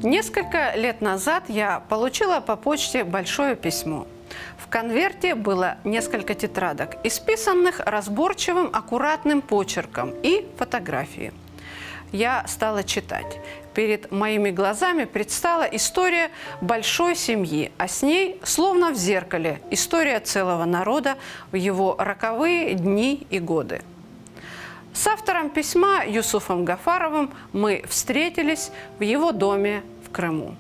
Несколько лет назад я получила по почте большое письмо. В конверте было несколько тетрадок, исписанных разборчивым, аккуратным почерком и фотографии. Я стала читать. Перед моими глазами предстала история большой семьи, а с ней, словно в зеркале, история целого народа в его роковые дни и годы. С автором письма Юсуфом Гафаровым мы встретились в его доме в Крыму.